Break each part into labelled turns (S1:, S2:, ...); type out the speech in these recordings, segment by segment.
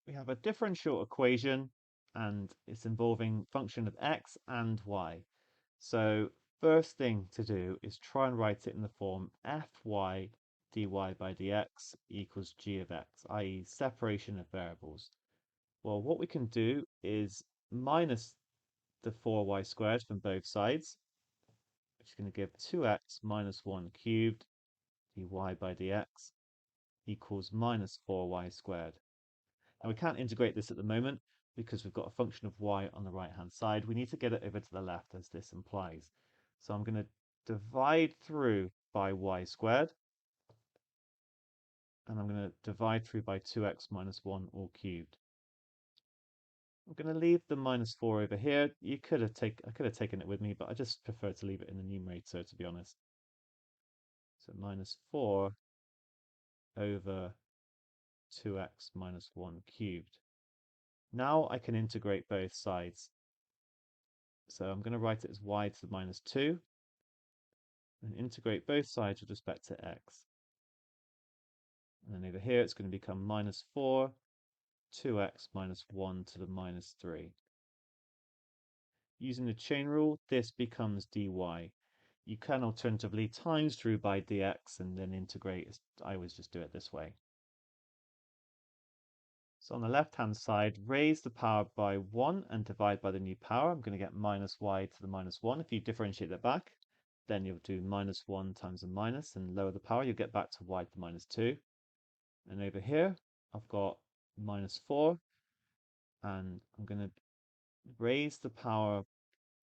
S1: we have a differential equation and it's involving function of x and y. So first thing to do is try and write it in the form fy dy by dx equals g of x, i.e. separation of variables. Well, what we can do is minus the 4y squared from both sides, which is going to give 2x minus 1 cubed dy by dx equals minus 4y squared. And we can't integrate this at the moment because we've got a function of y on the right hand side. We need to get it over to the left as this implies. So I'm going to divide through by y squared, and I'm going to divide through by 2x minus 1 all cubed. I'm going to leave the minus 4 over here. I could have taken it with me, but I just prefer to leave it in the numerator, to be honest. So minus 4 over 2x minus 1 cubed. Now I can integrate both sides. So I'm going to write it as y to the minus 2 and integrate both sides with respect to x. And then over here it's going to become minus 4, 2x minus 1 to the minus 3. Using the chain rule, this becomes dy. You can alternatively times through by dx and then integrate. I always just do it this way. So on the left-hand side, raise the power by 1 and divide by the new power. I'm going to get minus y to the minus 1. If you differentiate that back, then you'll do minus 1 times a minus and lower the power. You'll get back to y to the minus 2. And over here, I've got minus 4. And I'm going to raise the power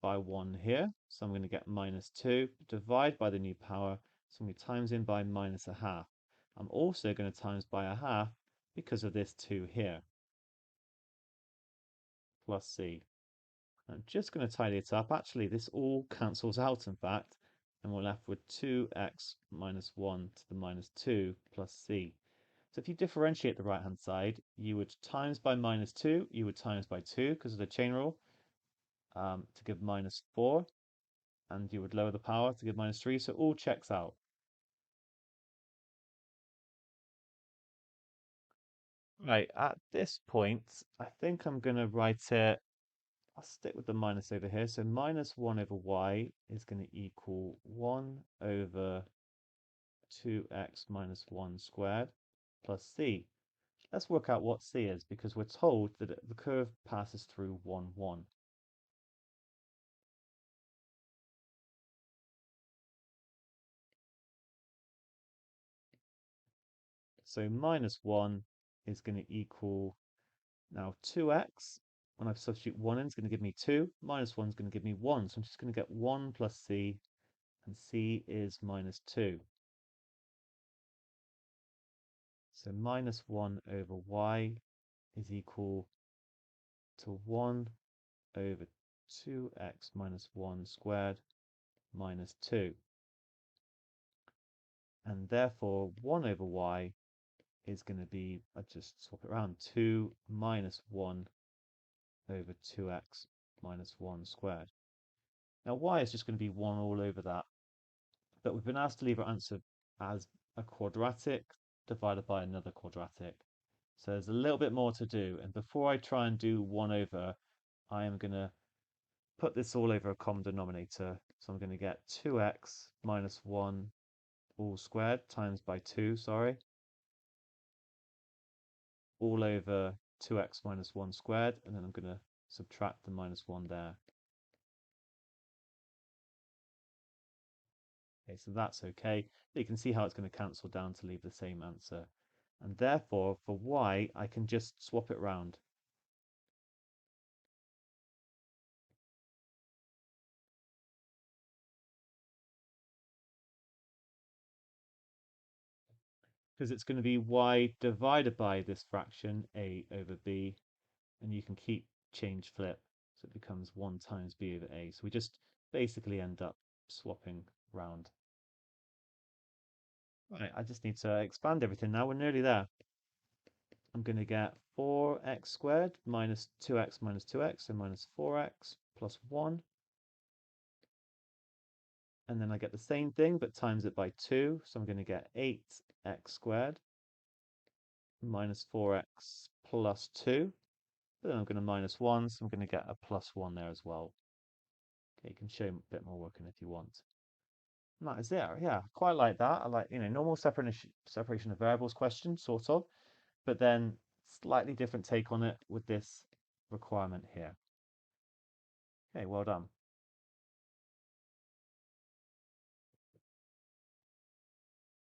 S1: by 1 here. So I'm going to get minus 2. Divide by the new power. So I'm going to times in by minus a half. I'm also going to times by a half because of this 2 here. Plus c. I'm just going to tidy it up. Actually, this all cancels out, in fact, and we're left with 2x minus 1 to the minus 2 plus c. So if you differentiate the right-hand side, you would times by minus 2, you would times by 2 because of the chain rule to give minus 4, and you would lower the power to give minus 3, so all checks out. Right, at this point, I think I'm going to write it. I'll stick with the minus over here. So minus 1 over y is going to equal 1 over 2x minus 1 squared plus c. Let's work out what c is because we're told that the curve passes through 1, 1. So minus 1 is going to equal now 2x. When I substitute 1 in, it's going to give me 2. Minus 1 is going to give me 1. So I'm just going to get 1 plus c, and c is minus 2. So minus 1 over y is equal to 1 over 2x minus 1 squared minus 2. And therefore 1 over y is going to be, I just swap it around, 2 minus 1 over 2x minus 1 squared. Now y is just going to be 1 all over that, but we've been asked to leave our answer as a quadratic divided by another quadratic. So there's a little bit more to do, and before I try and do 1 over, I am going to put this all over a common denominator. So I'm going to get 2x minus 1 all squared times by 2, sorry, all over 2x minus 1 squared, and then I'm going to subtract the minus 1 there. Okay, so that's okay. But you can see how it's going to cancel down to leave the same answer. And therefore, for y, I can just swap it round. Because it's going to be y divided by this fraction, a over b, and you can keep change flip. So it becomes 1 times b over a. So we just basically end up swapping round. Right, I just need to expand everything now. We're nearly there. I'm going to get 4x squared minus 2x minus 2x, so minus 4x plus 1. And then I get the same thing, but times it by 2. So I'm going to get 8x squared minus 4x plus 2. But then I'm going to minus 1, so I'm going to get a plus 1 there as well. Okay, you can show a bit more working if you want. And that is there. Yeah, quite like that. I like, normal separation of variables question, sort of, but then slightly different take on it with this requirement here. Okay, well done.